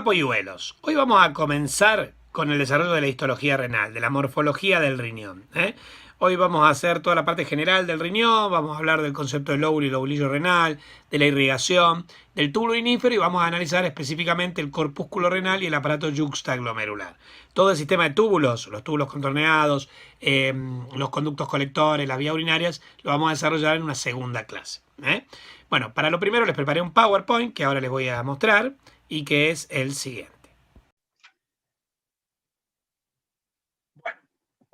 Polluelos. Hoy vamos a comenzar con el desarrollo de la histología renal, de la morfología del riñón. Hoy vamos a hacer toda la parte general del riñón, vamos a hablar del concepto del lóbulo y lobulillo renal, de la irrigación, del túbulo inífero y vamos a analizar específicamente el corpúsculo renal y el aparato yuxtaglomerular. Todo el sistema de túbulos, los túbulos contorneados, los conductos colectores, las vías urinarias, lo vamos a desarrollar en una segunda clase. Bueno, para lo primero les preparé un PowerPoint que ahora les voy a mostrar y que es el siguiente. Bueno,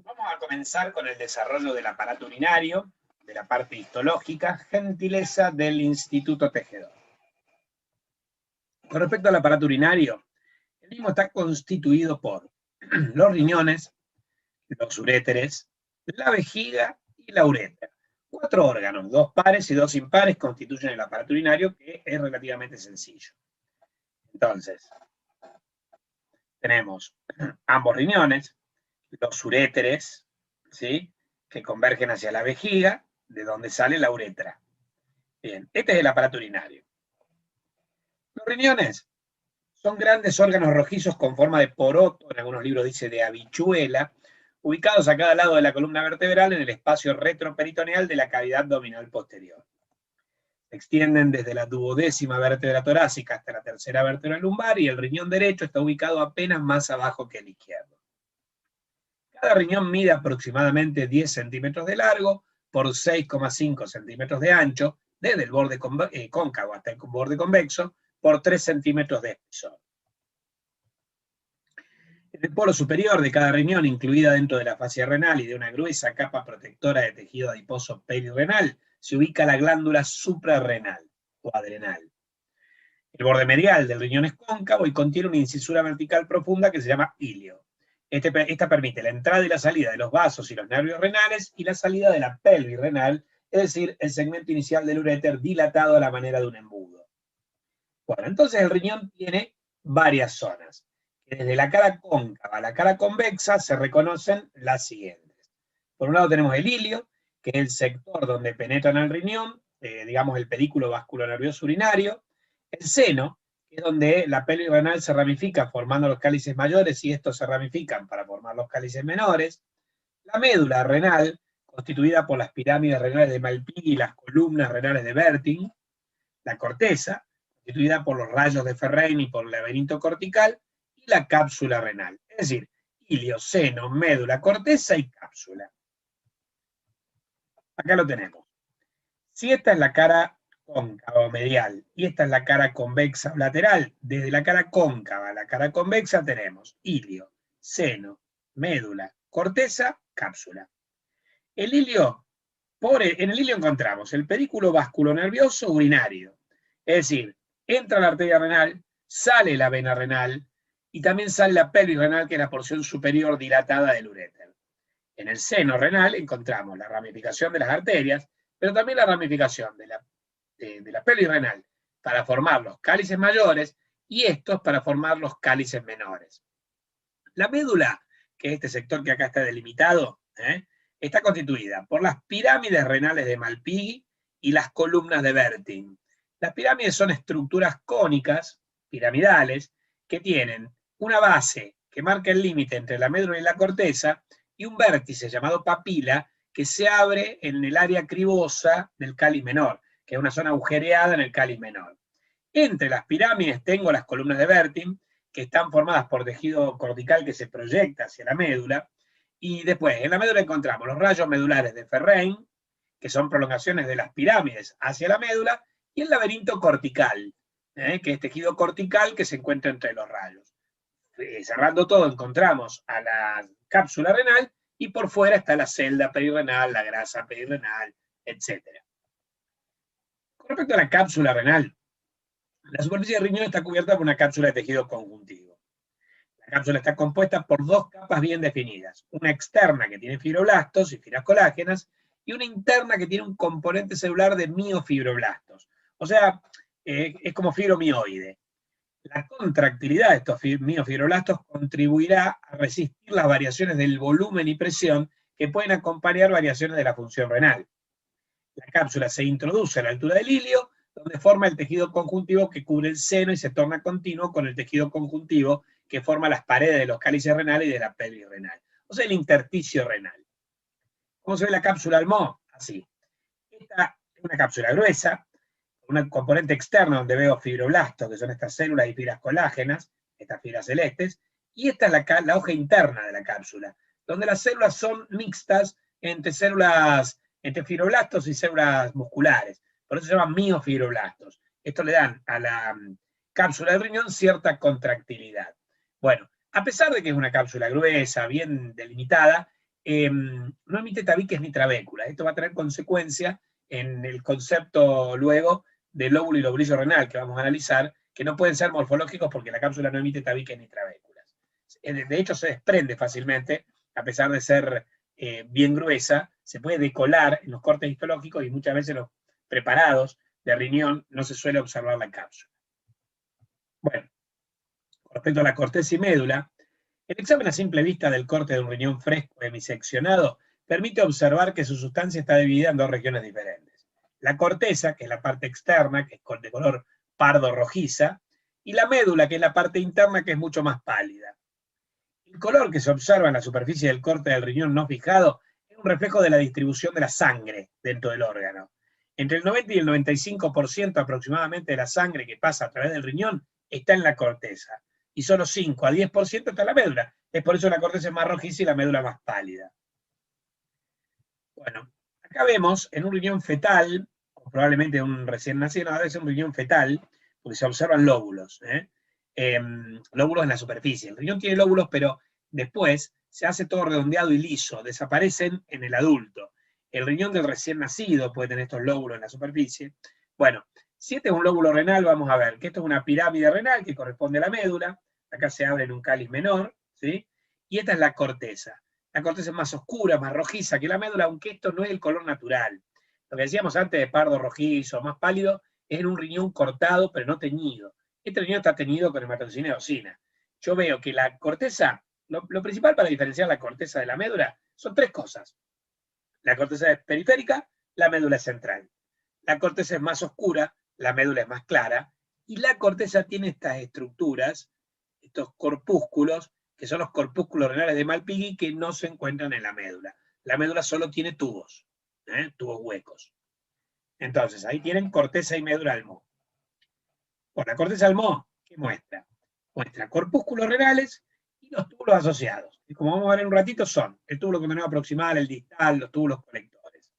vamos a comenzar con el desarrollo del aparato urinario, de la parte histológica, gentileza del Instituto Tejedor. Con respecto al aparato urinario, el mismo está constituido por los riñones, los uréteres, la vejiga y la uretra. 4 órganos, 2 pares y 2 impares constituyen el aparato urinario, que es relativamente sencillo. Entonces, tenemos ambos riñones, los uréteres, ¿sí?, que convergen hacia la vejiga, de donde sale la uretra. Bien, este es el aparato urinario. Los riñones son grandes órganos rojizos con forma de poroto, en algunos libros dice de habichuela, ubicados a cada lado de la columna vertebral en el espacio retroperitoneal de la cavidad abdominal posterior. Se extienden desde la duodécima vértebra torácica hasta la tercera vértebra lumbar y el riñón derecho está ubicado apenas más abajo que el izquierdo. Cada riñón mide aproximadamente 10 centímetros de largo por 6,5 centímetros de ancho, desde el borde cóncavo hasta el borde convexo, por 3 centímetros de espesor. En el polo superior de cada riñón, incluida dentro de la fascia renal y de una gruesa capa protectora de tejido adiposo perirrenal, se ubica la glándula suprarrenal o adrenal. El borde medial del riñón es cóncavo y contiene una incisura vertical profunda que se llama ilio. Esta permite la entrada y la salida de los vasos y los nervios renales y la salida de la pelvis renal, es decir, el segmento inicial del uréter dilatado a la manera de un embudo. Bueno, entonces el riñón tiene varias zonas, que desde la cara cóncava a la cara convexa se reconocen las siguientes. Por un lado tenemos el ilio, que es el sector donde penetra en el riñón, digamos el pedículo vasculonervioso urinario, el seno, que es donde la pelvis renal se ramifica formando los cálices mayores y estos se ramifican para formar los cálices menores, la médula renal, constituida por las pirámides renales de Malpighi y las columnas renales de Bertin, la corteza, constituida por los rayos de Ferrein y por el laberinto cortical, y la cápsula renal, es decir, ilio, seno, médula, corteza y cápsula. Acá lo tenemos. Si esta es la cara cóncava o medial y esta es la cara convexa o lateral, desde la cara cóncava a la cara convexa tenemos ilio, seno, médula, corteza, cápsula. En el ilio encontramos el pedículo vasculonervioso urinario, es decir, entra la arteria renal, sale la vena renal y también sale la pelvis renal, que es la porción superior dilatada del uréter. En el seno renal encontramos la ramificación de las arterias, pero también la ramificación de la pelvis renal para formar los cálices mayores y estos para formar los cálices menores. La médula, que es este sector que acá está delimitado, está constituida por las pirámides renales de Malpighi y las columnas de Bertin. Las pirámides son estructuras cónicas, piramidales, que tienen una base que marca el límite entre la médula y la corteza y un vértice llamado papila que se abre en el área cribosa del cáliz menor, que es una zona agujereada en el cáliz menor. Entre las pirámides tengo las columnas de Bertin, que están formadas por tejido cortical que se proyecta hacia la médula, y después en la médula encontramos los rayos medulares de Ferrein, que son prolongaciones de las pirámides hacia la médula, y el laberinto cortical, que es tejido cortical que se encuentra entre los rayos. Cerrando todo encontramos a la cápsula renal y por fuera está la celda perirrenal, la grasa perirrenal, etc. Con respecto a la cápsula renal, la superficie del riñón está cubierta por una cápsula de tejido conjuntivo. La cápsula está compuesta por 2 capas bien definidas, una externa que tiene fibroblastos y fibras colágenas y una interna que tiene un componente celular de miofibroblastos. O sea, es como fibromioide. La contractilidad de estos miofibroblastos contribuirá a resistir las variaciones del volumen y presión que pueden acompañar variaciones de la función renal. La cápsula se introduce a la altura del ilio, donde forma el tejido conjuntivo que cubre el seno y se torna continuo con el tejido conjuntivo que forma las paredes de los cálices renales y de la pelvis renal. O sea, el intersticio renal. ¿Cómo se ve la cápsula Almond? Así. Esta es una cápsula gruesa, un componente externo donde veo fibroblastos, que son estas células y fibras colágenas, estas fibras celestes, y esta es la hoja interna de la cápsula, donde las células son mixtas entre fibroblastos y células musculares. Por eso se llaman miofibroblastos. Esto le dan a la cápsula del riñón cierta contractilidad. Bueno, a pesar de que es una cápsula gruesa, bien delimitada, no emite tabiques ni trabéculas. Esto va a tener consecuencia en el concepto luego del lóbulo y lobulillo renal que vamos a analizar, que no pueden ser morfológicos porque la cápsula no emite tabiques ni trabéculas. De hecho, se desprende fácilmente, a pesar de ser bien gruesa, se puede decolar en los cortes histológicos y muchas veces los preparados de riñón no se suele observar la cápsula. Bueno, con respecto a la corteza y médula, el examen a simple vista del corte de un riñón fresco hemiseccionado permite observar que su sustancia está dividida en dos regiones diferentes. La corteza, que es la parte externa, que es de color pardo rojiza, y la médula, que es la parte interna, que es mucho más pálida. El color que se observa en la superficie del corte del riñón no fijado es un reflejo de la distribución de la sangre dentro del órgano. Entre el 90 y el 95% aproximadamente de la sangre que pasa a través del riñón está en la corteza, y solo 5 a 10% está en la médula. Es por eso la corteza es más rojiza y la médula más pálida. Bueno, acá vemos en un riñón fetal, o probablemente un recién nacido, no, debe ser un riñón fetal, porque se observan lóbulos, lóbulos en la superficie. El riñón tiene lóbulos, pero después se hace todo redondeado y liso, desaparecen en el adulto. El riñón del recién nacido puede tener estos lóbulos en la superficie. Bueno, si este es un lóbulo renal, vamos a ver que esto es una pirámide renal que corresponde a la médula. Acá se abre en un cáliz menor, ¿sí? Y esta es la corteza. La corteza es más oscura, más rojiza que la médula, aunque esto no es el color natural. Lo que decíamos antes de pardo rojizo, más pálido, es en un riñón cortado, pero no teñido. Este riñón está teñido con hematocina y eosina. Yo veo que la corteza, lo principal para diferenciar la corteza de la médula son tres cosas. La corteza es periférica, la médula es central. La corteza es más oscura, la médula es más clara, y la corteza tiene estas estructuras, estos corpúsculos, que son los corpúsculos renales de Malpighi, que no se encuentran en la médula. La médula solo tiene tubos, tubos huecos. Entonces, ahí tienen corteza y médula Almond. Por la corteza Almond, ¿qué muestra? Muestra corpúsculos renales y los túbulos asociados. Y como vamos a ver en un ratito, son el túbulo contorneo proximal, el distal, los túbulos colectores.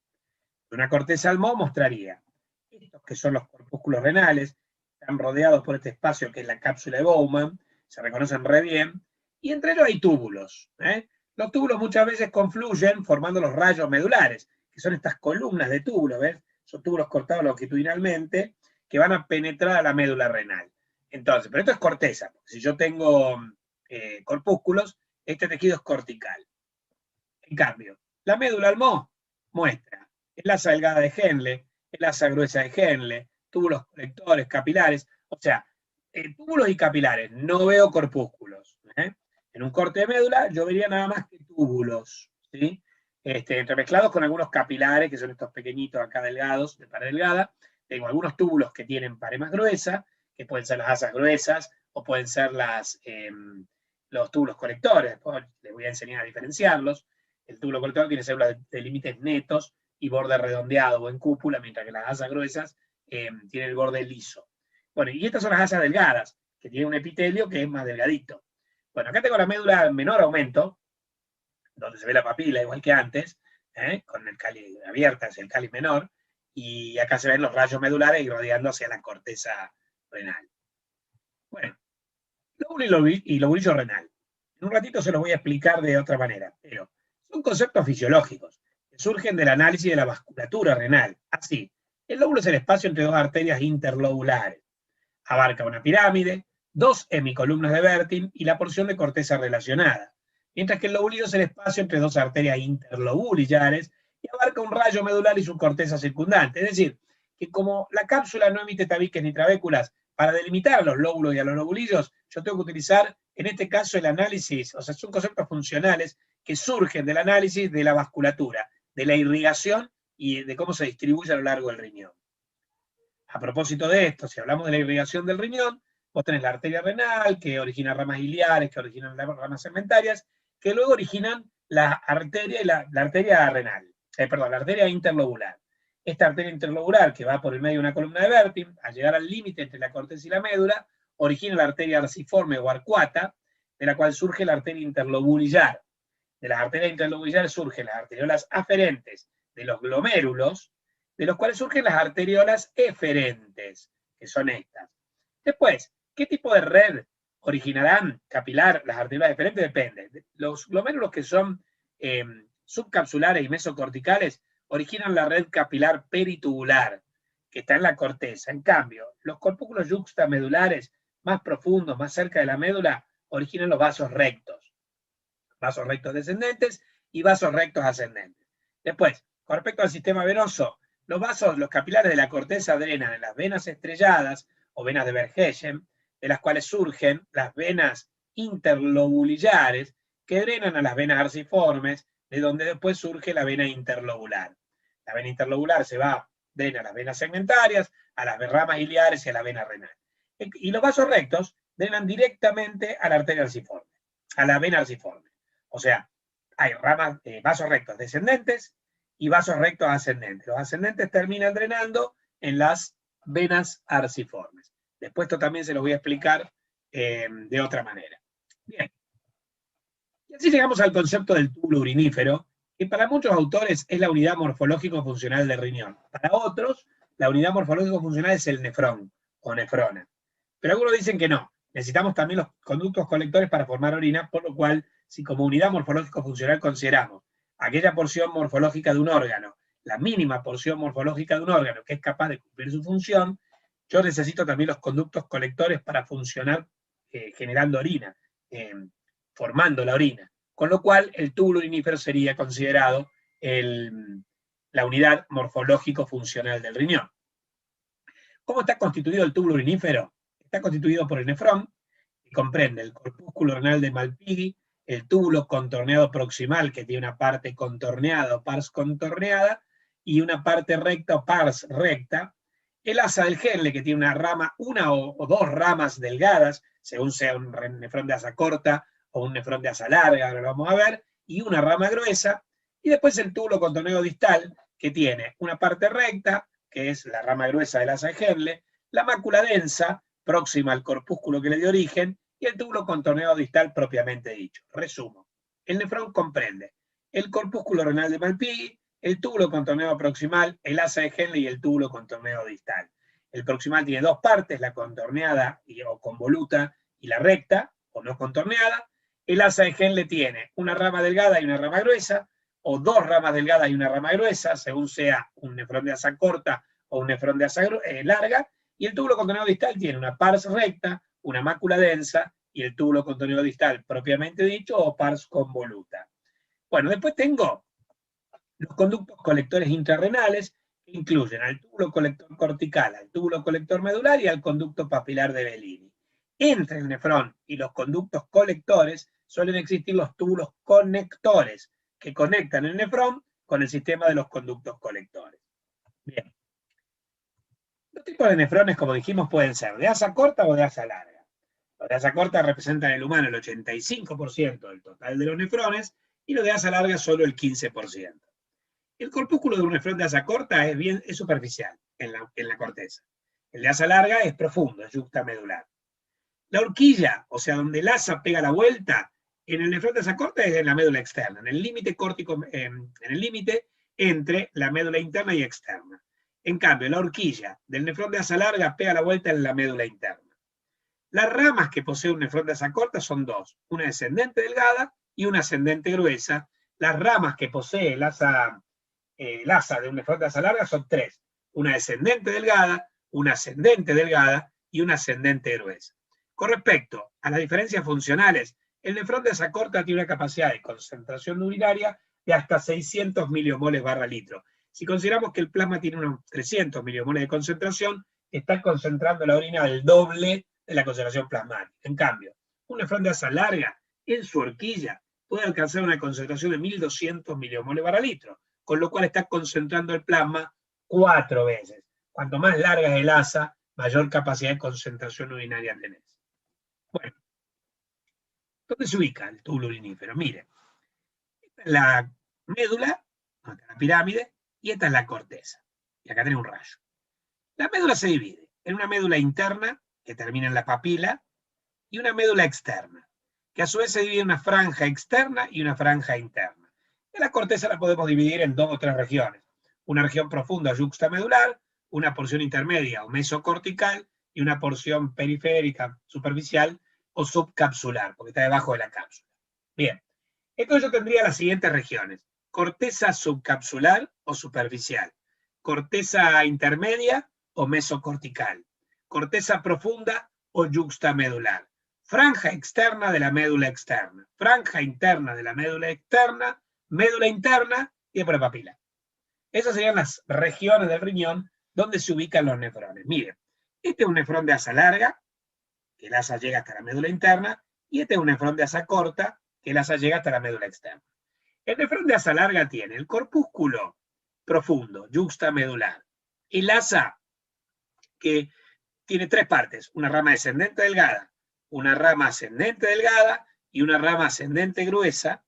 Una corteza Almond mostraría estos que son los corpúsculos renales, están rodeados por este espacio que es la cápsula de Bowman, se reconocen re bien, y entre ellos hay túbulos. Los túbulos muchas veces confluyen formando los rayos medulares, que son estas columnas de túbulos, ¿ves? Son túbulos cortados longitudinalmente que van a penetrar a la médula renal. Entonces, pero esto es corteza. Si yo tengo corpúsculos, este tejido es cortical. En cambio, la médula Almond muestra el asa delgada de Henle, el asa gruesa de Henle, túbulos colectores, capilares, o sea, túbulos y capilares, no veo corpúsculos. En un corte de médula yo vería nada más que túbulos, ¿sí? Entremezclados con algunos capilares, que son estos pequeñitos acá delgados, de pared delgada. Tengo algunos túbulos que tienen pared más gruesa, que pueden ser las asas gruesas, o pueden ser los túbulos colectores. Después les voy a enseñar a diferenciarlos. El túbulo colector tiene células de límites netos y borde redondeado o en cúpula, mientras que las asas gruesas tienen el borde liso. Bueno, y estas son las asas delgadas, que tienen un epitelio que es más delgadito. Bueno, acá tengo la médula en menor aumento, donde se ve la papila igual que antes, con el cáliz abierta, es el cáliz menor, y acá se ven los rayos medulares irradiando hacia la corteza renal. Bueno, lóbulo y lobulillo renal. En un ratito se los voy a explicar de otra manera, pero son conceptos fisiológicos que surgen del análisis de la vasculatura renal. Así, el lóbulo es el espacio entre dos arterias interlobulares. Abarca una pirámide, dos hemicolumnas de Bertin y la porción de corteza relacionada, mientras que el lobulillo es el espacio entre dos arterias interlobulillares y abarca un rayo medular y su corteza circundante. Es decir, que como la cápsula no emite tabiques ni trabéculas, para delimitar a los lóbulos y a los lobulillos, yo tengo que utilizar, en este caso, el análisis, o sea, son conceptos funcionales que surgen del análisis de la vasculatura, de la irrigación y de cómo se distribuye a lo largo del riñón. A propósito de esto, si hablamos de la irrigación del riñón, vos tenés la arteria renal, que origina ramas iliares, que originan las ramas segmentarias, que luego originan la arteria, la arteria renal, la arteria interlobular. Esta arteria interlobular, que va por el medio de una columna de Bertin, al llegar al límite entre la corteza y la médula, origina la arteria arciforme o arcuata, de la cual surge la arteria interlobular. De las arterias interlobulares surgen las arteriolas aferentes de los glomérulos, de los cuales surgen las arteriolas eferentes, que son estas. Después, ¿qué tipo de red originarán capilar las arteriolas eferentes? Depende. Los glomérulos que son subcapsulares y mesocorticales originan la red capilar peritubular, que está en la corteza. En cambio, los corpúsculos yuxtamedulares más profundos, más cerca de la médula, originan los vasos rectos descendentes y vasos rectos ascendentes. Después, con respecto al sistema venoso, los capilares de la corteza drenan en las venas estrelladas o venas de Verheyen, de las cuales surgen las venas interlobulares, que drenan a las venas arciformes, de donde después surge la vena interlobular. La vena interlobular drena a las venas segmentarias, a las ramas iliares y a la vena renal. Y los vasos rectos drenan directamente a la arteria arciforme, a la vena arciforme. O sea, hay vasos rectos descendentes y vasos rectos ascendentes. Los ascendentes terminan drenando en las venas arciformes. Después esto también se lo voy a explicar de otra manera. Bien. Y así llegamos al concepto del túbulo urinífero, que para muchos autores es la unidad morfológico-funcional del riñón. Para otros, la unidad morfológico-funcional es el nefrón o nefrona. Pero algunos dicen que no. Necesitamos también los conductos colectores para formar orina, por lo cual, si como unidad morfológico-funcional consideramos aquella porción morfológica de un órgano, la mínima porción morfológica de un órgano que es capaz de cumplir su función, yo necesito también los conductos colectores para funcionar generando orina, formando la orina. Con lo cual, el túbulo urinífero sería considerado la unidad morfológico-funcional del riñón. ¿Cómo está constituido el túbulo urinífero? Está constituido por el nefrón, que comprende el corpúsculo renal de Malpighi, el túbulo contorneado proximal, que tiene una parte contorneada o pars contorneada, y una parte recta o pars recta, el asa del Henle, que tiene una o dos ramas delgadas, según sea un nefrón de asa corta o un nefrón de asa larga, ahora lo vamos a ver, y una rama gruesa, y después el túbulo contorneado distal, que tiene una parte recta, que es la rama gruesa del asa de Henle, la mácula densa, próxima al corpúsculo que le dio origen, y el túbulo contorneado distal propiamente dicho. Resumo. El nefrón comprende el corpúsculo renal de Malpighi, el túbulo contorneado proximal, el asa de Henle y el túbulo contorneado distal. El proximal tiene dos partes, la contorneada o convoluta y la recta, o no contorneada. El asa de Henle tiene una rama delgada y una rama gruesa, o dos ramas delgadas y una rama gruesa, según sea un nefrón de asa corta o un nefrón de asa larga, y el túbulo contorneado distal tiene una pars recta, una mácula densa, y el túbulo contorneado distal propiamente dicho, o pars convoluta. Bueno, después tengo los conductos colectores intrarrenales, que incluyen al túbulo colector cortical, al túbulo colector medular y al conducto papilar de Bellini. Entre el nefrón y los conductos colectores suelen existir los túbulos conectores, que conectan el nefrón con el sistema de los conductos colectores. Bien. Los tipos de nefrones, como dijimos, pueden ser de asa corta o de asa larga. Los de asa corta representan en el humano el 85% del total de los nefrones, y los de asa larga solo el 15%. El corpúsculo de un nefrón de asa corta es superficial en la corteza. El de asa larga es profundo, es yuxtamedular. La horquilla, o sea, donde el asa pega la vuelta, en el nefrón de asa corta es en la médula externa, en el límite córtico, en el límite entre la médula interna y externa. En cambio, la horquilla del nefrón de asa larga pega la vuelta en la médula interna. Las ramas que posee un nefrón de asa corta son dos, una descendente delgada y una ascendente gruesa. Las ramas que posee el asa de un nefrón de asa larga son tres, una descendente delgada, una ascendente delgada y una ascendente gruesa. Con respecto a las diferencias funcionales, el nefrón de asa corta tiene una capacidad de concentración urinaria de hasta 600 miliomoles barra litro. Si consideramos que el plasma tiene unos 300 miliomoles de concentración, está concentrando la orina al doble de la concentración plasmática. En cambio, un nefrón de asa larga, en su horquilla, puede alcanzar una concentración de 1200 miliomoles barra litro, con lo cual está concentrando el plasma 4 veces. Cuanto más larga es el asa, mayor capacidad de concentración urinaria tenés. Bueno, ¿dónde se ubica el túbulo urinífero? Mire, esta es la médula, acá la pirámide, y esta es la corteza. Y acá tenés un rayo. La médula se divide en una médula interna, que termina en la papila, y una médula externa, que a su vez se divide en una franja externa y una franja interna. En la corteza la podemos dividir en 2 o 3 regiones. Una región profunda yuxtamedular, una porción intermedia o mesocortical, y una porción periférica, superficial o subcapsular, porque está debajo de la cápsula. Bien, entonces yo tendría las siguientes regiones: corteza subcapsular o superficial, corteza intermedia o mesocortical, corteza profunda o yuxtamedular, franja externa de la médula externa, franja interna de la médula externa, médula interna y después la papila. Esas serían las regiones del riñón donde se ubican los nefrones. Miren, este es un nefrón de asa larga, que el asa llega hasta la médula interna, y este es un nefrón de asa corta, que el asa llega hasta la médula externa. El nefrón de asa larga tiene el corpúsculo profundo, yuxtamedular, el asa que tiene 3 partes: una rama descendente delgada, una rama ascendente delgada y una rama ascendente gruesa,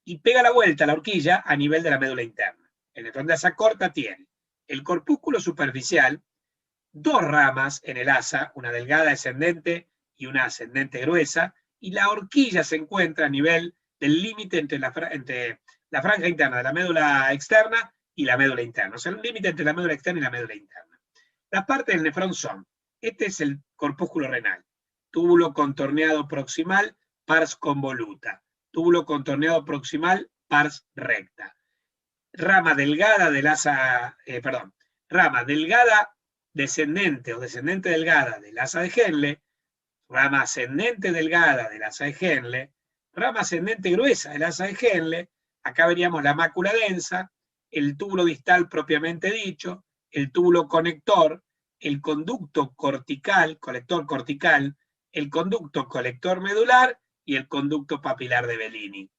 y pega la vuelta a la horquilla a nivel de la médula interna. El nefrón de asa corta tiene el corpúsculo superficial, 2 ramas en el asa, una delgada descendente y una ascendente gruesa, y la horquilla se encuentra a nivel del límite entre la franja interna de la médula externa y la médula interna, o sea, el límite entre la médula externa y la médula interna. Las partes del nefrón son: este es el corpúsculo renal, túbulo contorneado proximal, pars convoluta, túbulo contorneado proximal, pars recta, rama delgada del asa, rama delgada descendente o descendente delgada del asa de Henle, rama ascendente delgada del asa de Henle, rama ascendente gruesa del asa de Henle. Acá veríamos la mácula densa, el túbulo distal propiamente dicho, el túbulo conector, el conducto cortical, colector cortical, el conducto colector medular y el conducto papilar de Bellini.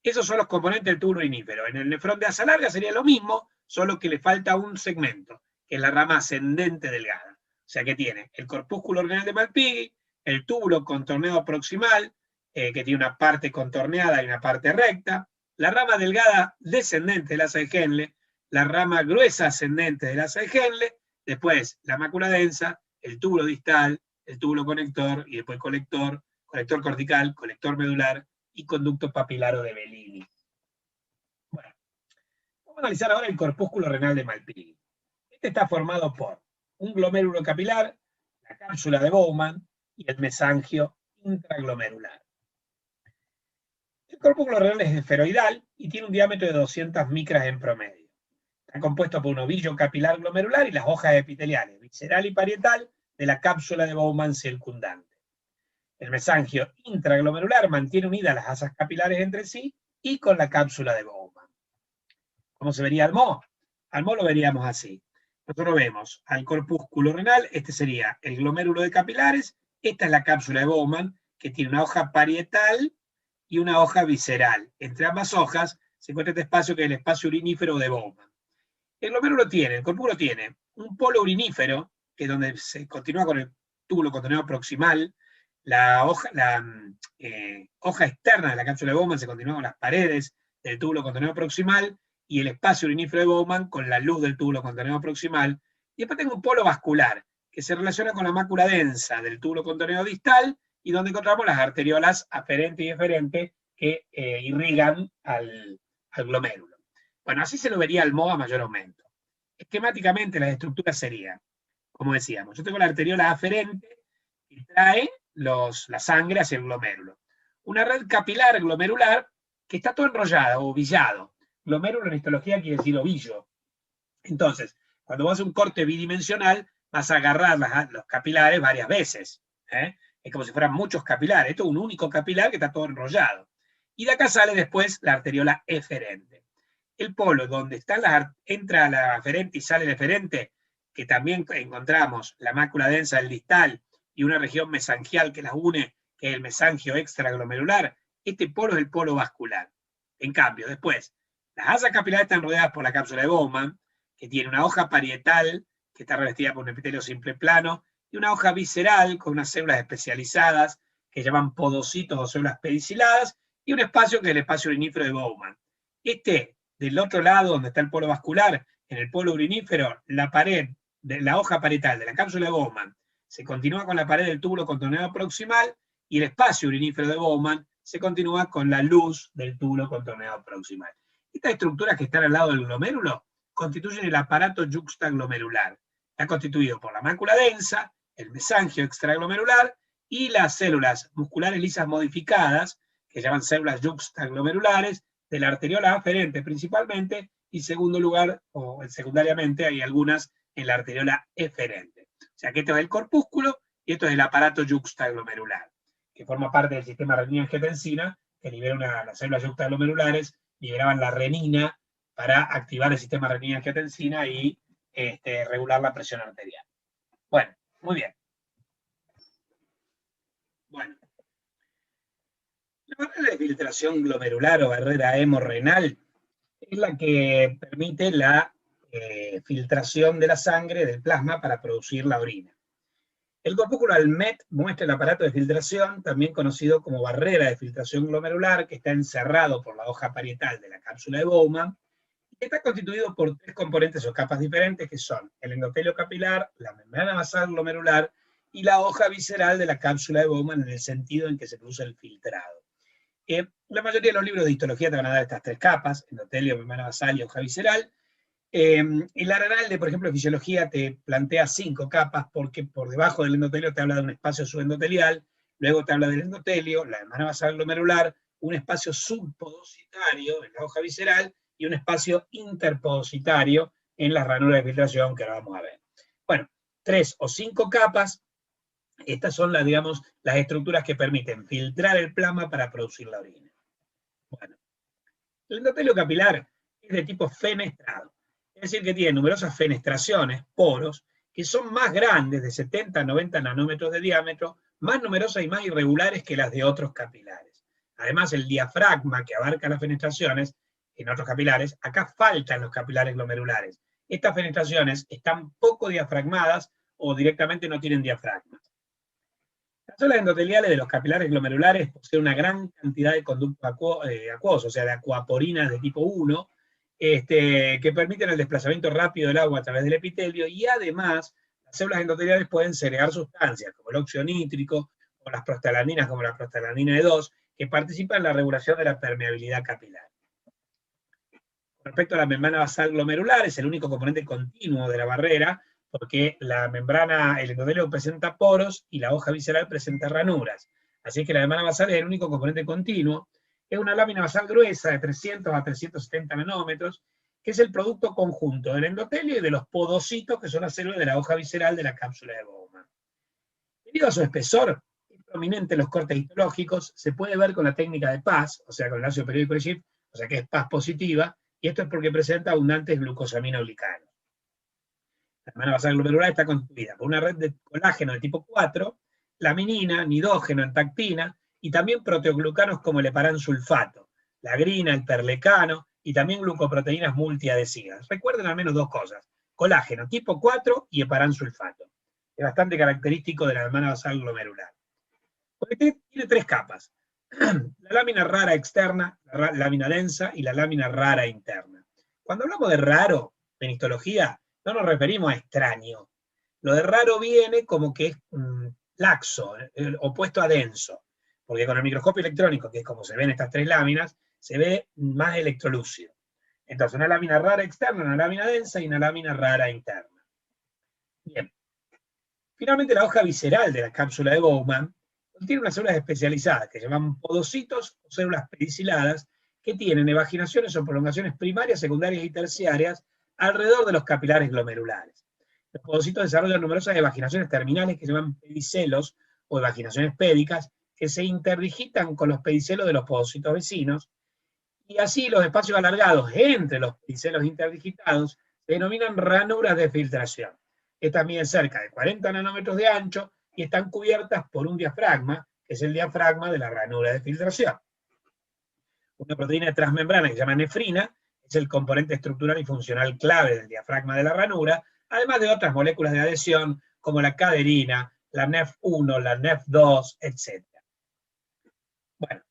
Esos son los componentes del túbulo urinífero. En el nefrón de asa larga sería lo mismo, solo que le falta un segmento, que es la rama ascendente delgada. O sea que tiene el corpúsculo renal de Malpighi, el túbulo contorneado proximal, que tiene una parte contorneada y una parte recta, la rama delgada descendente del asa de Henle, la rama gruesa ascendente del asa de Henle, después la mácula densa, el túbulo distal, el túbulo conector y después colector, colector cortical, colector medular y conducto papilaro de Bellini. Bueno, vamos a analizar ahora el corpúsculo renal de Malpighi. Este está formado por un glomérulo capilar, la cápsula de Bowman y el mesangio intraglomerular. El corpúsculo renal es esferoidal y tiene un diámetro de 200 micras en promedio. Está compuesto por un ovillo capilar glomerular y las hojas epiteliales, visceral y parietal, de la cápsula de Bowman circundante. El mesangio intraglomerular mantiene unidas las asas capilares entre sí y con la cápsula de Bowman. ¿Cómo se vería al Mo? Al Mo lo veríamos así. Nosotros vemos al corpúsculo renal, este sería el glomérulo de capilares, esta es la cápsula de Bowman, que tiene una hoja parietal y una hoja visceral. Entre ambas hojas se encuentra este espacio que es el espacio urinífero de Bowman. El corpúsculo tiene un polo urinífero, que es donde se continúa con el túbulo contorneado proximal, la hoja externa de la cápsula de Bowman se continúa con las paredes del túbulo contorneado proximal y el espacio urinífero de Bowman con la luz del túbulo contorneado proximal. Y después tengo un polo vascular que se relaciona con la mácula densa del túbulo contorneado distal y donde encontramos las arteriolas aferente y eferente que irrigan al glomérulo. Bueno, así se lo vería al Mo a mayor aumento. Esquemáticamente las estructuras serían, como decíamos, yo tengo la arteriola aferente que trae la sangre hacia el glomérulo. Una red capilar glomerular que está todo enrollada o ovillado. Glomérulo en histología quiere decir ovillo. Entonces, cuando vas a un corte bidimensional, vas a agarrar los capilares varias veces. Es como si fueran muchos capilares. Esto es un único capilar que está todo enrollado. Y de acá sale después la arteriola eferente. El polo donde entra la aferente y sale el eferente, que también encontramos la mácula densa del distal y una región mesangial que las une, que es el mesangio extraglomerular, este polo es el polo vascular. En cambio, después, las asas capilares están rodeadas por la cápsula de Bowman, que tiene una hoja parietal que está revestida por un epitelio simple plano, y una hoja visceral con unas células especializadas que llaman podocitos o células pediciladas, y un espacio que es el espacio urinífero de Bowman. Del otro lado, donde está el polo vascular, en el polo urinífero, la pared, la hoja parietal de la cápsula de Bowman se continúa con la pared del túbulo contorneado proximal, y el espacio urinífero de Bowman se continúa con la luz del túbulo contorneado proximal. Estas estructuras que están al lado del glomérulo constituyen el aparato yuxtaglomerular. Está constituido por la mácula densa, el mesangio extraglomerular y las células musculares lisas modificadas, que llaman células yuxtaglomerulares, de la arteriola aferente principalmente, y segundo lugar, o secundariamente, hay algunas en la arteriola eferente. O sea que esto es el corpúsculo y esto es el aparato yuxtaglomerular, que forma parte del sistema renina-angiotensina, que libera las células yuxtaglomerulares, liberaban la renina para activar el sistema renina-angiotensina y regular la presión arterial. Bueno, muy bien. Bueno. La barrera de filtración glomerular o barrera hemorrenal es la que permite la filtración de la sangre del plasma para producir la orina. El corpúsculo Almet muestra el aparato de filtración, también conocido como barrera de filtración glomerular, que está encerrado por la hoja parietal de la cápsula de Bowman, y está constituido por 3 componentes o capas diferentes, que son el endotelio capilar, la membrana basal glomerular y la hoja visceral de la cápsula de Bowman, en el sentido en que se produce el filtrado. La mayoría de los libros de histología te van a dar estas 3 capas, endotelio, membrana basal y hoja visceral. El Araralde, por ejemplo, de fisiología te plantea 5 capas, porque por debajo del endotelio te habla de un espacio subendotelial, luego te habla del endotelio, la membrana basal glomerular, un espacio subpodocitario en la hoja visceral y un espacio interpodocitario en las ranuras de filtración, que ahora vamos a ver. Bueno, 3 o 5 capas. Estas son las estructuras que permiten filtrar el plasma para producir la orina. Bueno, el endotelio capilar es de tipo fenestrado, es decir, que tiene numerosas fenestraciones, poros, que son más grandes, de 70 a 90 nanómetros de diámetro, más numerosas y más irregulares que las de otros capilares. Además, el diafragma que abarca las fenestraciones en otros capilares, acá faltan los capilares glomerulares. Estas fenestraciones están poco diafragmadas o directamente no tienen diafragma. Las células endoteliales de los capilares glomerulares poseen una gran cantidad de conducto acuoso, o sea, de acuaporinas de tipo 1, que permiten el desplazamiento rápido del agua a través del epitelio, y además las células endoteliales pueden segregar sustancias como el óxido nítrico o las prostalagminas como la prostalanina E2, que participan en la regulación de la permeabilidad capilar. Con respecto a la membrana basal glomerular, es el único componente continuo de la barrera, porque la membrana, el endotelio presenta poros y la hoja visceral presenta ranuras. Así que la membrana basal es el único componente continuo. Es una lámina basal gruesa de 300 a 370 nanómetros, que es el producto conjunto del endotelio y de los podocitos, que son las células de la hoja visceral de la cápsula de Bowman. Debido a su espesor, es prominente en los cortes histológicos, se puede ver con la técnica de Paz, o sea, con el ácido periódico de Schiff, o sea que es Paz positiva, y esto es porque presenta abundantes glucosaminoglicanos. La membrana basal glomerular está constituida por una red de colágeno de tipo 4, laminina, nidógeno, entactina, y también proteoglucanos como el heparansulfato, la grina, el perlecano, y también glucoproteínas multiadhesivas. Recuerden al menos 2 cosas: colágeno tipo 4 y heparansulfato. Es bastante característico de la membrana basal glomerular. Porque tiene 3 capas: la lámina rara externa, la lámina densa y la lámina rara interna. Cuando hablamos de raro en histología, no nos referimos a extraño. Lo de raro viene como que es laxo, opuesto a denso, porque con el microscopio electrónico, que es como se ven estas 3 láminas, se ve más electrolúcido. Entonces, una lámina rara externa, una lámina densa y una lámina rara interna. Bien. Finalmente, la hoja visceral de la cápsula de Bowman contiene unas células especializadas que se llaman podocitos o células pediciladas, que tienen evaginaciones o prolongaciones primarias, secundarias y terciarias alrededor de los capilares glomerulares. Los podocitos desarrollan numerosas evaginaciones terminales que se llaman pedicelos o evaginaciones pédicas, que se interdigitan con los pedicelos de los podocitos vecinos, y así los espacios alargados entre los pedicelos interdigitados se denominan ranuras de filtración. Estas miden cerca de 40 nanómetros de ancho y están cubiertas por un diafragma, que es el diafragma de la ranura de filtración. Una proteína transmembrana que se llama nefrina es el componente estructural y funcional clave del diafragma de la ranura, además de otras moléculas de adhesión, como la caderina, la NEF1, la NEF2, etc. Bueno,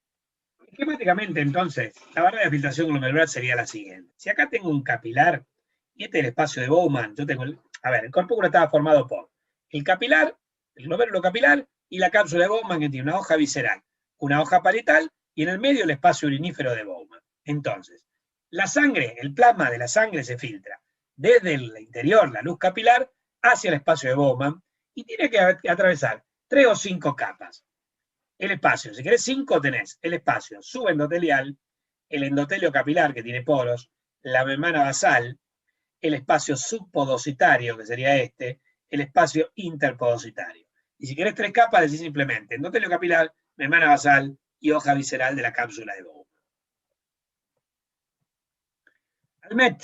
esquemáticamente, entonces, la barrera de filtración glomerular sería la siguiente. Si acá tengo un capilar, y este es el espacio de Bowman, yo tengo el corpúsculo estaba formado por el capilar, el glomérulo capilar, y la cápsula de Bowman, que tiene una hoja visceral, una hoja parietal, y en el medio el espacio urinífero de Bowman. Entonces, la sangre, el plasma de la sangre se filtra desde el interior, la luz capilar, hacia el espacio de Bowman, y tiene que atravesar 3 o 5 capas. El espacio, si querés 5, tenés el espacio subendotelial, el endotelio capilar, que tiene poros, la membrana basal, el espacio subpodocitario, que sería este, el espacio interpodocitario. Y si querés 3 capas, decís simplemente endotelio capilar, membrana basal y hoja visceral de la cápsula de Bowman. Al MET,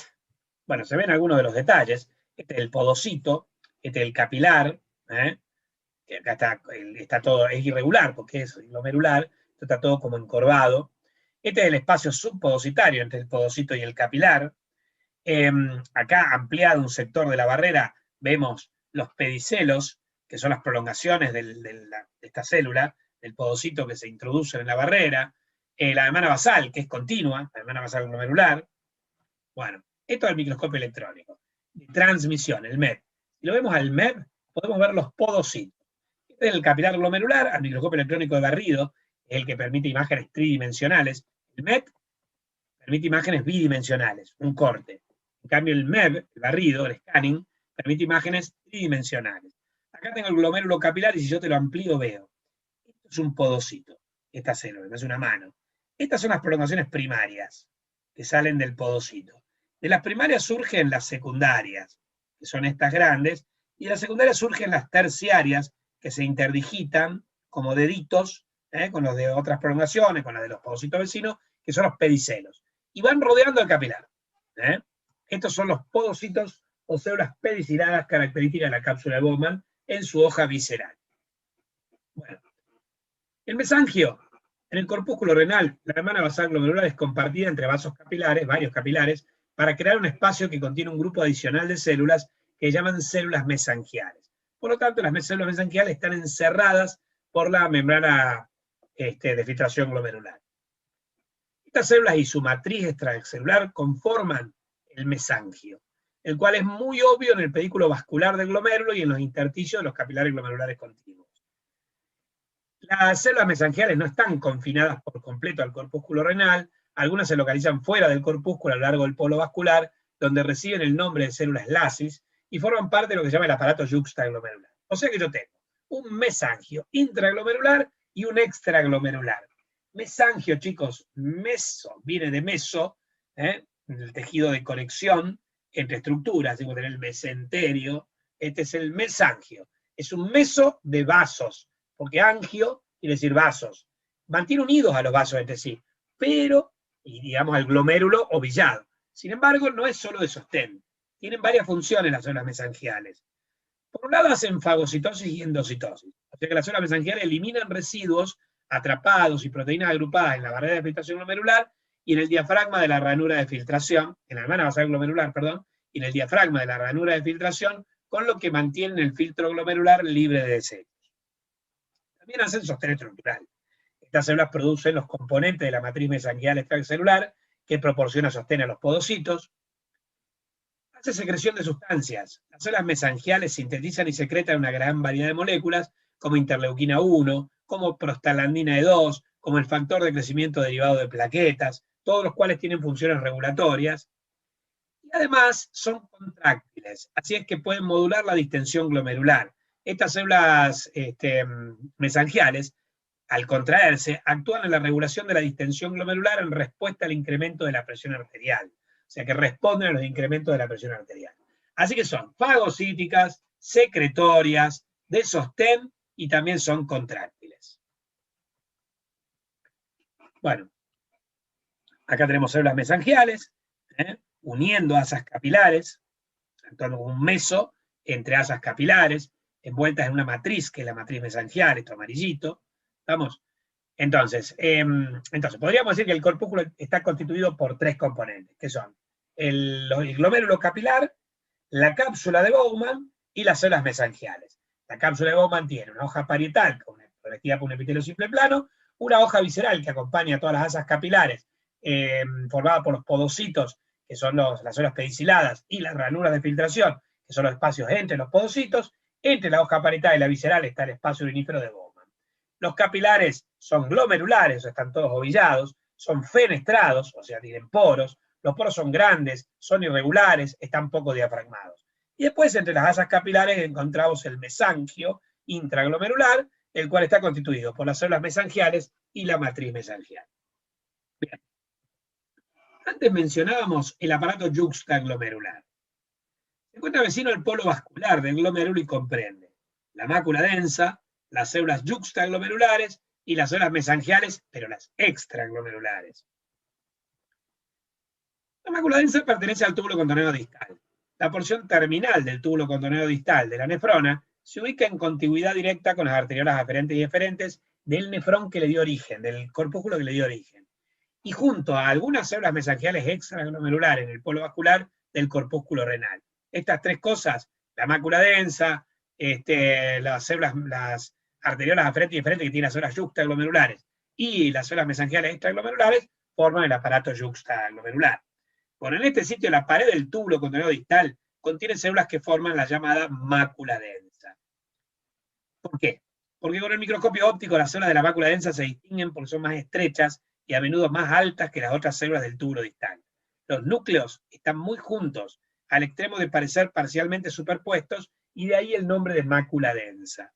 bueno, se ven algunos de los detalles. Este es el podocito, este es el capilar, que acá está todo, es irregular porque es glomerular, está todo como encorvado. Este es el espacio subpodocitario entre el podocito y el capilar. Acá ampliado un sector de la barrera, vemos los pedicelos, que son las prolongaciones de esta célula, del podocito que se introducen en la barrera. La membrana basal, que es continua, la membrana basal glomerular. Bueno, esto es el microscopio electrónico. De transmisión, el MEP. Si lo vemos al MEP, podemos ver los podocitos. Este es el capilar glomerular, al microscopio electrónico de barrido, es el que permite imágenes tridimensionales. El MEP permite imágenes bidimensionales, un corte. En cambio, el MEB, el barrido, el scanning, permite imágenes tridimensionales. Acá tengo el glomérulo capilar y si yo te lo amplío veo. Esto es un podocito, esta célula, es una mano. Estas son las prolongaciones primarias que salen del podocito. De las primarias surgen las secundarias, que son estas grandes, y de las secundarias surgen las terciarias, que se interdigitan como deditos, con los de otras prolongaciones, con las de los podocitos vecinos, que son los pedicelos. Y van rodeando el capilar. Estos son los podocitos o células pediciladas características de la cápsula de Bowman en su hoja visceral. Bueno, el mesangio. En el corpúsculo renal, la membrana basal glomerular es compartida entre vasos capilares, varios capilares, para crear un espacio que contiene un grupo adicional de células que llaman células mesangiales. Por lo tanto, las células mesangiales están encerradas por la membrana de filtración glomerular. Estas células y su matriz extracelular conforman el mesangio, el cual es muy obvio en el pedículo vascular del glomérulo y en los intersticios de los capilares glomerulares continuos. Las células mesangiales no están confinadas por completo al corpúsculo renal, algunas se localizan fuera del corpúsculo a lo largo del polo vascular, donde reciben el nombre de células lasis y forman parte de lo que se llama el aparato yuxtaglomerular. O sea que yo tengo un mesangio intraglomerular y un extraglomerular. Mesangio, chicos, meso, viene de meso, el tejido de conexión entre estructuras, tengo que tener el mesenterio, este es el mesangio. Es un meso de vasos, porque angio quiere decir vasos. Mantiene unidos a los vasos entre sí, pero, y digamos, al glomérulo ovillado. Sin embargo, no es solo de sostén. Tienen varias funciones las células mesangiales. Por un lado hacen fagocitosis y endocitosis. O sea que las células mesangiales eliminan residuos atrapados y proteínas agrupadas en la barrera de filtración glomerular y en el diafragma de la ranura de filtración, en la membrana basal glomerular, perdón, y en el diafragma de la ranura de filtración, con lo que mantienen el filtro glomerular libre de desechos. También hacen sostén estructural. Estas células producen los componentes de la matriz mesangial extracelular, que proporciona sostén a los podocitos. Hace secreción de sustancias. Las células mesangiales sintetizan y secretan una gran variedad de moléculas, como interleuquina 1, como prostaglandina E2, como el factor de crecimiento derivado de plaquetas, todos los cuales tienen funciones regulatorias. Y además son contráctiles, así es que pueden modular la distensión glomerular. Estas células mesangiales, al contraerse, actúan en la regulación de la distensión glomerular en respuesta al incremento de la presión arterial. O sea que responden a los incrementos de la presión arterial. Así que son fagocíticas, secretorias, de sostén y también son contráctiles. Bueno, acá tenemos células mesangiales, uniendo asas capilares, actuando como un meso entre asas capilares, envueltas en una matriz, que es la matriz mesangial, esto amarillito. ¿Estamos? Entonces, podríamos decir que el corpúsculo está constituido por 3 componentes, que son el glomérulo capilar, la cápsula de Bowman y las células mesangiales. La cápsula de Bowman tiene una hoja parietal revestida por un epitelio simple plano, una hoja visceral que acompaña a todas las asas capilares, formada por los podocitos, que son las células pediciladas, y las ranuras de filtración, que son los espacios entre los podocitos. Entre la hoja parietal y la visceral está el espacio urinífero de Bowman. Los capilares son glomerulares, o sea, están todos ovillados, son fenestrados, o sea, tienen poros, los poros son grandes, son irregulares, están poco diafragmados. Y después, entre las asas capilares, encontramos el mesangio intraglomerular, el cual está constituido por las células mesangiales y la matriz mesangial. Bien. Antes mencionábamos el aparato yuxtaglomerular. Se encuentra vecino al polo vascular del glomérulo y comprende la mácula densa, las células yuxtaglomerulares y las células mesangiales, pero las extraglomerulares. La mácula densa pertenece al túbulo contorneo distal. La porción terminal del túbulo contorneo distal de la nefrona se ubica en contigüidad directa con las arteriolas aferentes y eferentes del nefrón que le dio origen, del corpúsculo que le dio origen, y junto a algunas células mesangiales extraglomerulares en el polo vascular del corpúsculo renal. Estas tres cosas, la mácula densa, las arteriolas aferentes y eferentes que tienen las células yuxtaglomerulares y las células mesangiales extraglomerulares, forman el aparato yuxtaglomerular. Bueno, en este sitio la pared del túbulo contorneo distal contiene células que forman la llamada mácula densa. ¿Por qué? Porque con el microscopio óptico las células de la mácula densa se distinguen porque son más estrechas y a menudo más altas que las otras células del túbulo distal. Los núcleos están muy juntos, al extremo de parecer parcialmente superpuestos, y de ahí el nombre de mácula densa.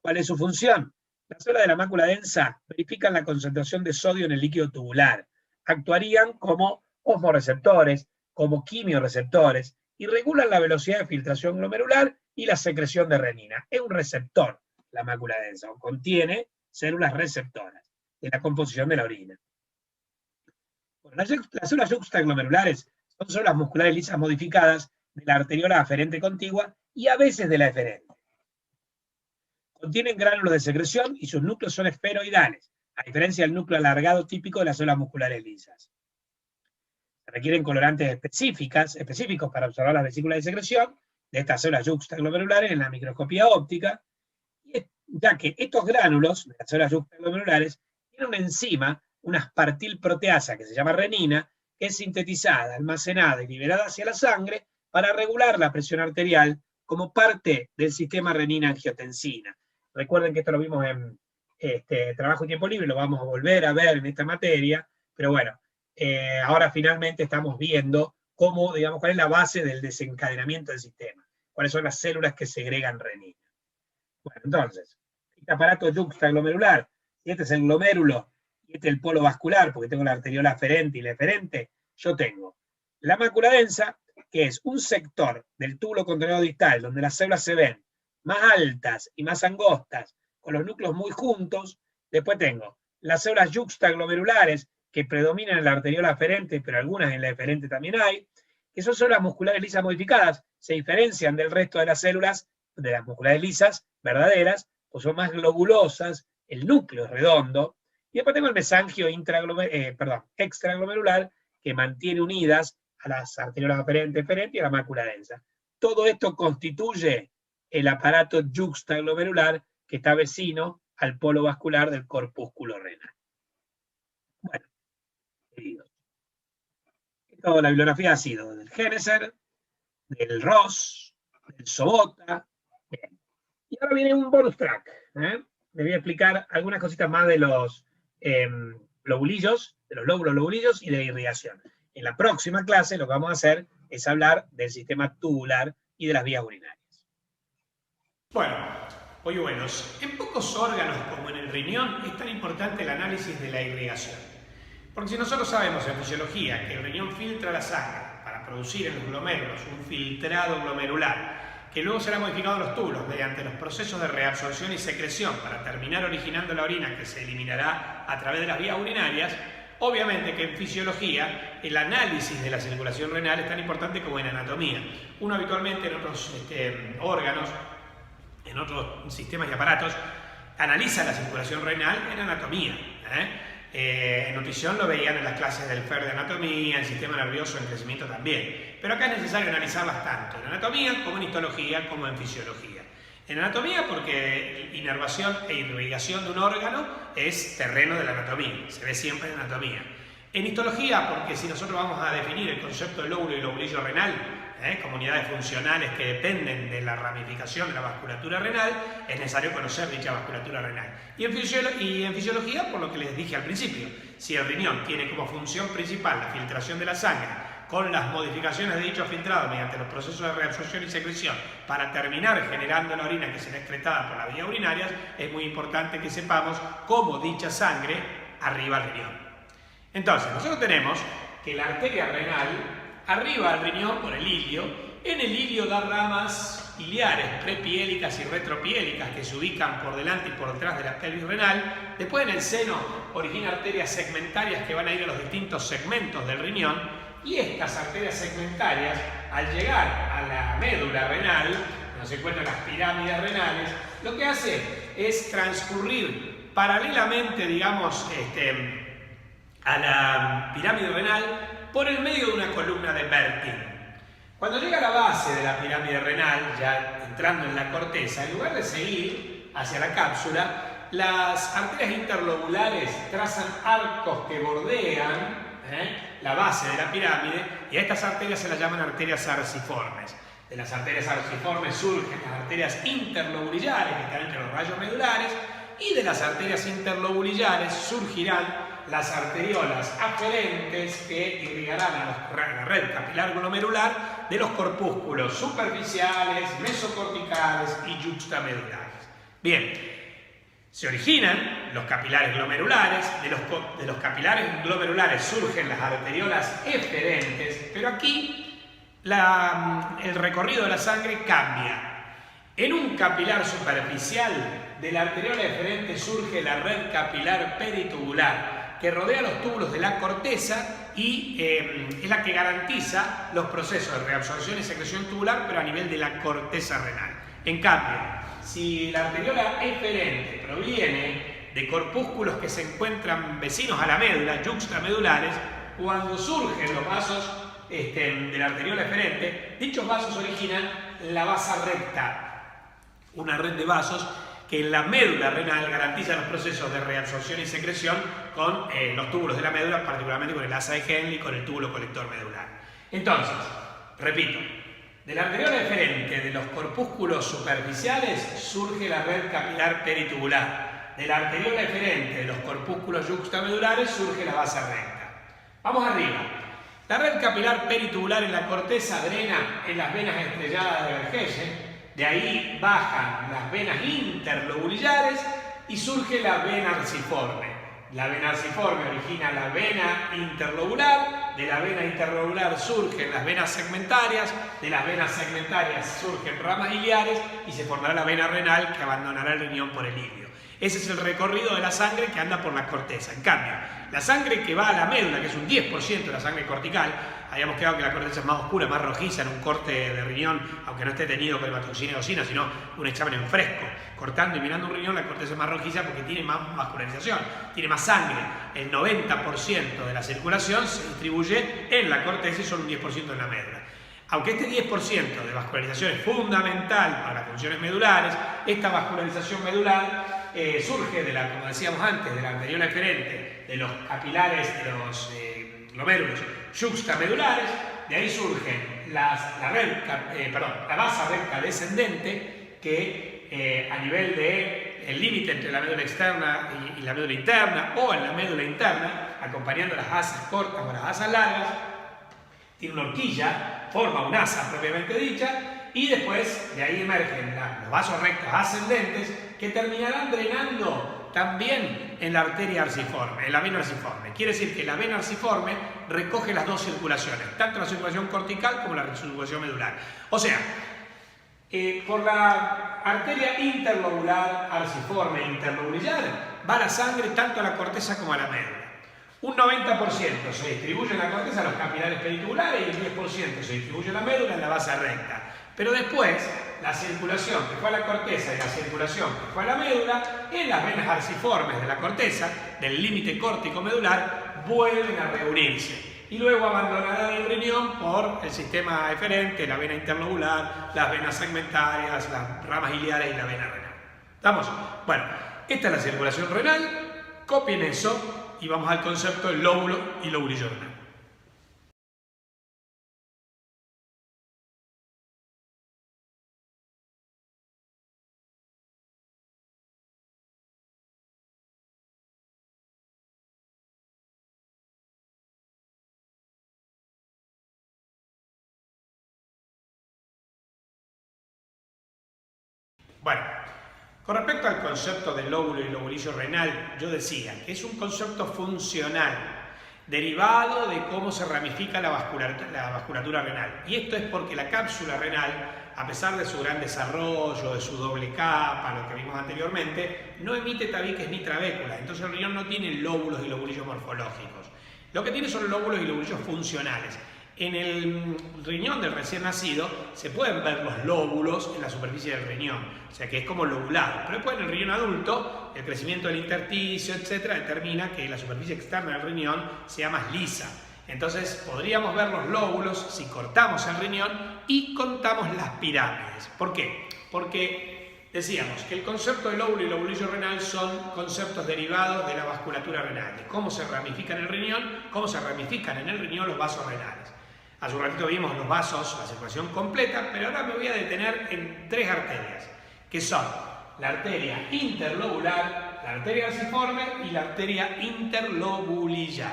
¿Cuál es su función? Las células de la mácula densa verifican la concentración de sodio en el líquido tubular. Actuarían como osmoreceptores, como quimioreceptores, y regulan la velocidad de filtración glomerular y la secreción de renina. Es un receptor, la mácula densa, o contiene células receptoras de la composición de la orina. Bueno, las células yuxtaglomerulares son células musculares lisas modificadas de la arteriola aferente contigua y a veces de la eferente. Contienen gránulos de secreción y sus núcleos son esferoidales, a diferencia del núcleo alargado típico de las células musculares lisas. Se requieren colorantes específicos para observar las vesículas de secreción de estas células yuxtaglomerulares en la microscopía óptica, ya que estos gránulos de las células yuxtaglomerulares tienen una enzima, una aspartil proteasa que se llama renina, que es sintetizada, almacenada y liberada hacia la sangre para regular la presión arterial como parte del sistema renina-angiotensina. Recuerden que esto lo vimos en Trabajo y Tiempo Libre, lo vamos a volver a ver en esta materia, pero bueno, ahora finalmente estamos viendo cómo, digamos, cuál es la base del desencadenamiento del sistema, cuáles son las células que segregan renina. Bueno, entonces, este aparato yuxtaglomerular, y este es el glomérulo, y este es el polo vascular, porque tengo la arteriola aferente y la eferente, yo tengo la mácula densa, que es un sector del túbulo contorneo distal, donde las células se ven más altas y más angostas, con los núcleos muy juntos. Después tengo las células yuxtaglomerulares, que predominan en la arteriola aferente, pero algunas en la eferente también hay, que son células musculares lisas modificadas, se diferencian del resto de las células, de las musculares lisas verdaderas, pues son más globulosas, el núcleo es redondo, y después tengo el mesangio extraglomerular, que mantiene unidas a las arteriolas aferente y a la mácula densa. Todo esto constituye el aparato yuxtaglomerular que está vecino al polo vascular del corpúsculo renal. Bueno, queridos, toda la bibliografía ha sido del Geneser, del Ross, del Sobota. Bien. Y ahora viene un bonus track. Les voy a explicar algunas cositas más de los lobulillos, de los lóbulos lobulillos y de la irrigación. En la próxima clase lo que vamos a hacer es hablar del sistema tubular y de las vías urinarias. Bueno, buenos, en pocos órganos como en el riñón es tan importante el análisis de la irrigación. Porque si nosotros sabemos en fisiología que el riñón filtra la sangre para producir en los glomérulos un filtrado glomerular, que luego será modificado en los túbulos mediante los procesos de reabsorción y secreción para terminar originando la orina que se eliminará a través de las vías urinarias, obviamente que en fisiología el análisis de la circulación renal es tan importante como en anatomía. Uno habitualmente en otros órganos, en otros sistemas y aparatos, analiza la circulación renal en anatomía. En nutrición lo veían en las clases del FER de anatomía, en sistema nervioso, en crecimiento también. Pero acá es necesario analizarlas tanto en anatomía como en histología como en fisiología. En anatomía porque inervación e irrigación de un órgano es terreno de la anatomía, se ve siempre en anatomía. En histología porque si nosotros vamos a definir el concepto de lóbulo y lobulillo renal, como unidades funcionales que dependen de la ramificación de la vasculatura renal, es necesario conocer dicha vasculatura renal. Y en fisiología, por lo que les dije al principio, si el riñón tiene como función principal la filtración de la sangre, con las modificaciones de dicho filtrado mediante los procesos de reabsorción y secreción para terminar generando la orina que será excretada por las vías urinarias, es muy importante que sepamos cómo dicha sangre arriba al riñón. Entonces, nosotros tenemos que la arteria renal arriba al riñón por el ilio. En el ilio da ramas iliares, prepiélicas y retropiélicas que se ubican por delante y por detrás de la pelvis renal. Después en el seno origina arterias segmentarias que van a ir a los distintos segmentos del riñón. Y estas arterias segmentarias, al llegar a la médula renal, donde se encuentran las pirámides renales, lo que hace es transcurrir paralelamente, digamos, a la pirámide renal por el medio de una columna de Bertin. Cuando llega a la base de la pirámide renal, ya entrando en la corteza, en lugar de seguir hacia la cápsula, las arterias interlobulares trazan arcos que bordean la base de la pirámide, y a estas arterias se las llaman arterias arciformes. De las arterias arciformes surgen las arterias interlobulillares que están entre los rayos medulares, y de las arterias interlobulillares surgirán las arteriolas aferentes que irrigarán a la red capilar glomerular de los corpúsculos superficiales, mesocorticales y yuxtamedulares. Bien. Se originan los capilares glomerulares, de los capilares glomerulares surgen las arteriolas eferentes, pero aquí el recorrido de la sangre cambia. En un capilar superficial de la arteriola eferente surge la red capilar peritubular, que rodea los túbulos de la corteza y es la que garantiza los procesos de reabsorción y secreción tubular, pero a nivel de la corteza renal. En cambio, si la arteriola eferente proviene de corpúsculos que se encuentran vecinos a la médula, yuxtamedulares, cuando surgen los vasos de la arteriola eferente, dichos vasos originan la vasa recta, una red de vasos que en la médula renal garantiza los procesos de reabsorción y secreción con los túbulos de la médula, particularmente con el asa de Henle y con el túbulo colector medular. Entonces, repito, de la arteriola eferente de los corpúsculos superficiales surge la red capilar peritubular. De la arteriola eferente de los corpúsculos yuxtamedulares surge la vasa recta. Vamos arriba. La red capilar peritubular en la corteza drena en las venas estrelladas de Verhegen. De ahí bajan las venas interlobulillares y surge la vena arciforme. La vena arciforme origina la vena interlobular, de la vena interlobular surgen las venas segmentarias, de las venas segmentarias surgen ramas iliares y se formará la vena renal que abandonará el riñón por el ilio. Ese es el recorrido de la sangre que anda por la corteza. En cambio, la sangre que va a la médula, que es un 10% de la sangre cortical, habíamos quedado que la corteza es más oscura, más rojiza en un corte de riñón, aunque no esté tenido por hematoxina y eosina, sino un examen en fresco. Cortando y mirando un riñón, la corteza es más rojiza porque tiene más vascularización, tiene más sangre. El 90% de la circulación se distribuye en la corteza y solo un 10% en la médula. Aunque este 10% de vascularización es fundamental para las funciones medulares, esta vascularización medular surge de la, como decíamos antes, de la arteriola eferente, de los capilares, de los glomérulos yuxtamedulares. De ahí surgen la vasa recta descendente que a nivel del límite entre la médula externa y la médula interna, o en la médula interna, acompañando las asas cortas o las asas largas, tiene una horquilla, forma una asa propiamente dicha, y después de ahí emergen los vasos rectos ascendentes que terminarán drenando también en la arteria arciforme, en la vena arciforme. Quiere decir que la vena arciforme recoge las dos circulaciones, tanto la circulación cortical como la circulación medular. O sea, por la arteria interlobular arciforme interlobulillar va la sangre tanto a la corteza como a la médula. Un 90% se distribuye en la corteza, los capilares peritubulares, y el 10% se distribuye en la médula, en la base recta. Pero después, la circulación que fue a la corteza y la circulación que fue a la médula, en las venas arciformes de la corteza, del límite córtico medular, vuelven a reunirse. Y luego abandonarán el riñón por el sistema eferente, la vena interlobular, las venas segmentarias, las ramas iliares y la vena renal. ¿Estamos? Bueno, esta es la circulación renal, copien eso y vamos al concepto del lóbulo y lobulillo renal. Bueno, con respecto al concepto del lóbulo y lobulillo renal, yo decía que es un concepto funcional, derivado de cómo se ramifica la vasculatura renal. Y esto es porque la cápsula renal, a pesar de su gran desarrollo, de su doble capa, lo que vimos anteriormente, no emite tabiques ni trabéculas. Entonces el riñón no tiene lóbulos y lobulillos morfológicos. Lo que tiene son lóbulos y lobulillos funcionales. En el riñón del recién nacido se pueden ver los lóbulos en la superficie del riñón, o sea que es como lobulado. Pero después en el riñón adulto, el crecimiento del intersticio, etcétera, determina que la superficie externa del riñón sea más lisa. Entonces podríamos ver los lóbulos si cortamos el riñón y contamos las pirámides. ¿Por qué? Porque decíamos que el concepto de lóbulo y lobulillo renal son conceptos derivados de la vasculatura renal, de cómo se ramifican en el riñón, cómo se ramifican en el riñón los vasos renales. Hace un ratito vimos los vasos, la circulación completa, pero ahora me voy a detener en tres arterias, que son la arteria interlobular, la arteria arciforme y la arteria interlobulillar.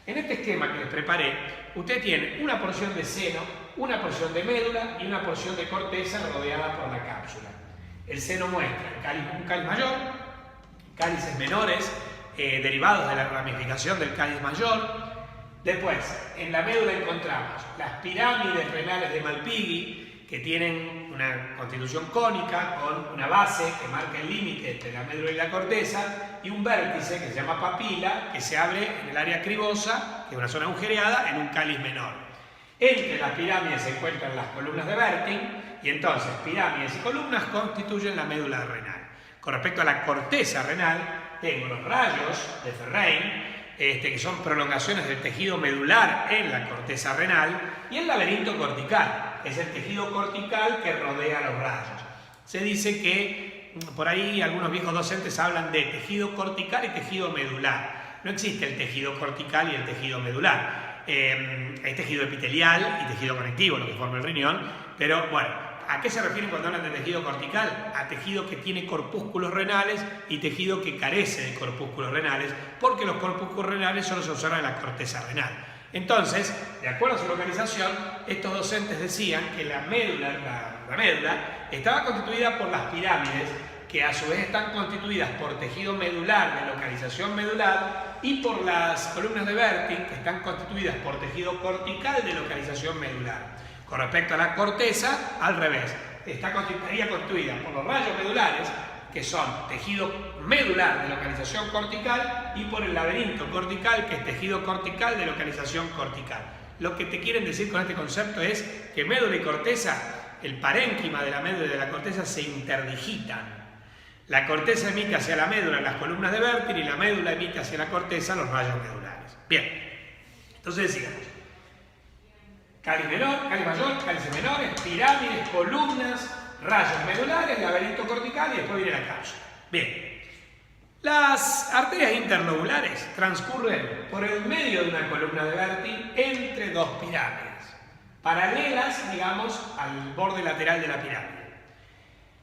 En este esquema que les preparé, usted tiene una porción de seno, una porción de médula y una porción de corteza rodeada por la cápsula. El seno muestra un cáliz mayor, cálices menores derivados de la ramificación del cáliz mayor. Después, en la médula encontramos las pirámides renales de Malpighi, que tienen una constitución cónica con una base que marca el límite entre la médula y la corteza y un vértice que se llama papila, que se abre en el área cribosa, que es una zona agujereada, en un cáliz menor. Entre las pirámides se encuentran las columnas de Bertin y entonces pirámides y columnas constituyen la médula renal. Con respecto a la corteza renal, tengo los rayos de Ferrein, que son prolongaciones del tejido medular en la corteza renal, y el laberinto cortical, es el tejido cortical que rodea los rayos. Se dice que por ahí algunos viejos docentes hablan de tejido cortical y tejido medular. No existe el tejido cortical y el tejido medular. Hay tejido epitelial y tejido conectivo, lo que forma el riñón, pero bueno, ¿a qué se refieren cuando hablan de tejido cortical? A tejido que tiene corpúsculos renales y tejido que carece de corpúsculos renales, porque los corpúsculos renales solo se observan en la corteza renal. Entonces, de acuerdo a su localización, estos docentes decían que la médula estaba constituida por las pirámides, que a su vez están constituidas por tejido medular de localización medular y por las columnas de Bertin, que están constituidas por tejido cortical de localización medular. Con respecto a la corteza, al revés, estaría constituida por los rayos medulares, que son tejido medular de localización cortical, y por el laberinto cortical, que es tejido cortical de localización cortical. Lo que te quieren decir con este concepto es que médula y corteza, el parénquima de la médula y de la corteza se interdigitan. La corteza emite hacia la médula las columnas de Bertin y la médula emite hacia la corteza los rayos medulares. Bien, entonces decíamos, cáliz menor, cáliz mayor, cálices menores, pirámides, columnas, rayos medulares, laberinto cortical y después viene la cápsula. Bien, las arterias interlobulares transcurren por el medio de una columna de Bertin entre dos pirámides, paralelas, digamos, al borde lateral de la pirámide.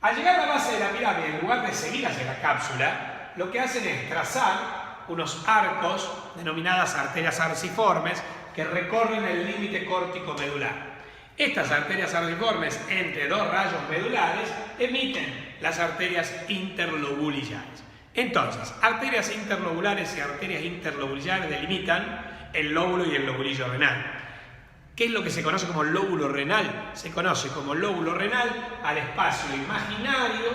Al llegar a la base de la pirámide, en lugar de seguir hacia la cápsula, lo que hacen es trazar unos arcos denominadas arterias arciformes que recorren el límite córtico medular. Estas arterias arciformes entre dos rayos medulares emiten las arterias interlobulillares. Entonces, arterias interlobulares y arterias interlobulillares delimitan el lóbulo y el lobulillo renal. ¿Qué es lo que se conoce como lóbulo renal? Se conoce como lóbulo renal al espacio imaginario,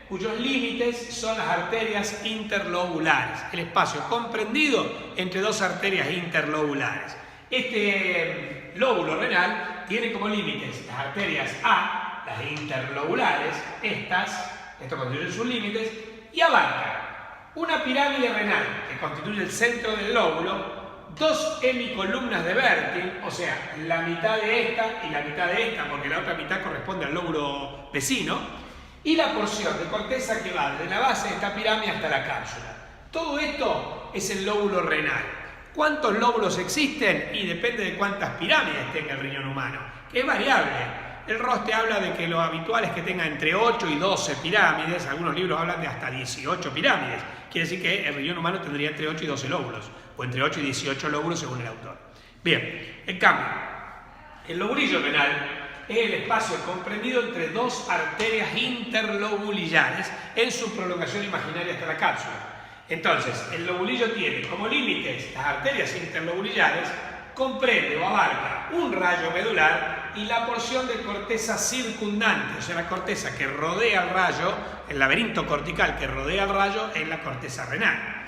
cuyos límites son las arterias interlobulares, el espacio comprendido entre dos arterias interlobulares. Este lóbulo renal tiene como límites las arterias A, las interlobulares, esto constituye sus límites, y abarca una pirámide renal que constituye el centro del lóbulo, dos hemicolumnas de Bertin, o sea, la mitad de esta y la mitad de esta, porque la otra mitad corresponde al lóbulo vecino, y la porción de corteza que va desde la base de esta pirámide hasta la cápsula. Todo esto es el lóbulo renal. ¿Cuántos lóbulos existen? Y depende de cuántas pirámides tenga el riñón humano, que es variable. El ROS te habla de que lo habitual es que tenga entre 8 y 12 pirámides, algunos libros hablan de hasta 18 pirámides. Quiere decir que el riñón humano tendría entre 8 y 12 lóbulos, o entre 8 y 18 lóbulos según el autor. Bien, en cambio, el lobulillo renal es el espacio comprendido entre dos arterias interlobulillares en su prolongación imaginaria hasta la cápsula. Entonces, el lobulillo tiene como límites las arterias interlobulillares, comprende o abarca un rayo medular y la porción de corteza circundante, o sea, la corteza que rodea al rayo, el laberinto cortical que rodea al rayo es la corteza renal.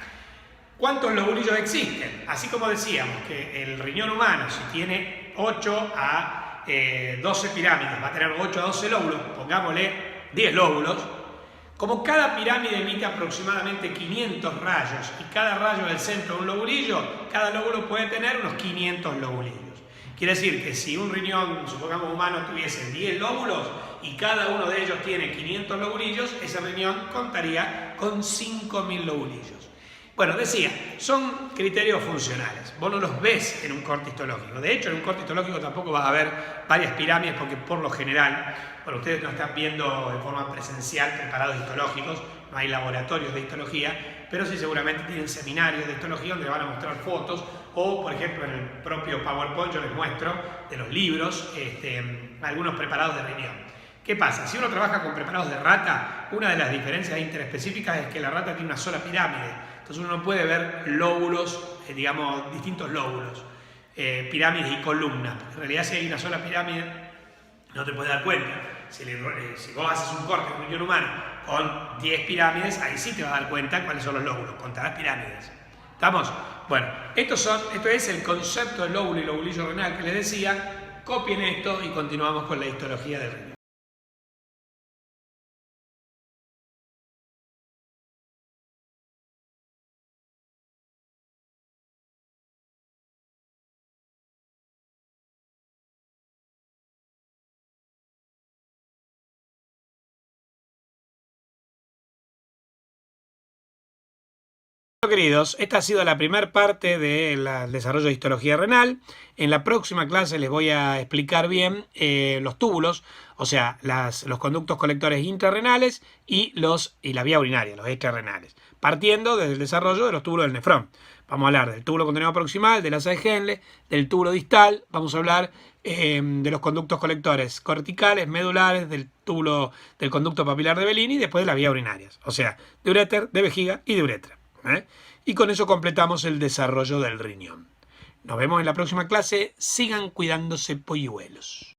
¿Cuántos lobulillos existen? Así como decíamos que el riñón humano, si tiene 8 a 12 pirámides, va a tener 8 a 12 lóbulos, pongámosle 10 lóbulos. Como cada pirámide emite aproximadamente 500 rayos y cada rayo del centro de un lobulillo, cada lóbulo puede tener unos 500 lobulillos. Quiere decir que si un riñón, supongamos humano, tuviese 10 lóbulos y cada uno de ellos tiene 500 lobulillos, ese riñón contaría con 5.000 lobulillos. Bueno, decía, son criterios funcionales. Vos no los ves en un corte histológico. De hecho, en un corte histológico tampoco vas a ver varias pirámides porque por lo general, bueno, ustedes no están viendo de forma presencial preparados histológicos, no hay laboratorios de histología, pero sí seguramente tienen seminarios de histología donde van a mostrar fotos o, por ejemplo, en el propio PowerPoint yo les muestro de los libros algunos preparados de riñón. ¿Qué pasa? Si uno trabaja con preparados de rata, una de las diferencias interespecíficas es que la rata tiene una sola pirámide. Entonces uno puede ver lóbulos, digamos, distintos lóbulos, pirámides y columnas. En realidad si hay una sola pirámide no te puedes dar cuenta. Si vos haces un corte en un riñón humano con 10 pirámides, ahí sí te vas a dar cuenta cuáles son los lóbulos, contarás pirámides. ¿Estamos? Bueno, esto es el concepto del lóbulo y lobulillo renal que les decía. Copien esto y continuamos con la histología del riñón. Queridos, esta ha sido la primera parte del desarrollo de histología renal. En la próxima clase les voy a explicar bien los túbulos, o sea, los conductos colectores intrarrenales y la vía urinaria, los extrarrenales, partiendo desde el desarrollo de los túbulos del nefrón. Vamos a hablar del túbulo contenedor proximal, del asa de Henle, del túbulo distal, vamos a hablar de los conductos colectores corticales, medulares, del conducto papilar de Bellini y después de las vías urinarias, o sea, de uréter, de vejiga y de uretra. Y con eso completamos el desarrollo del riñón. Nos vemos en la próxima clase. Sigan cuidándose, polluelos.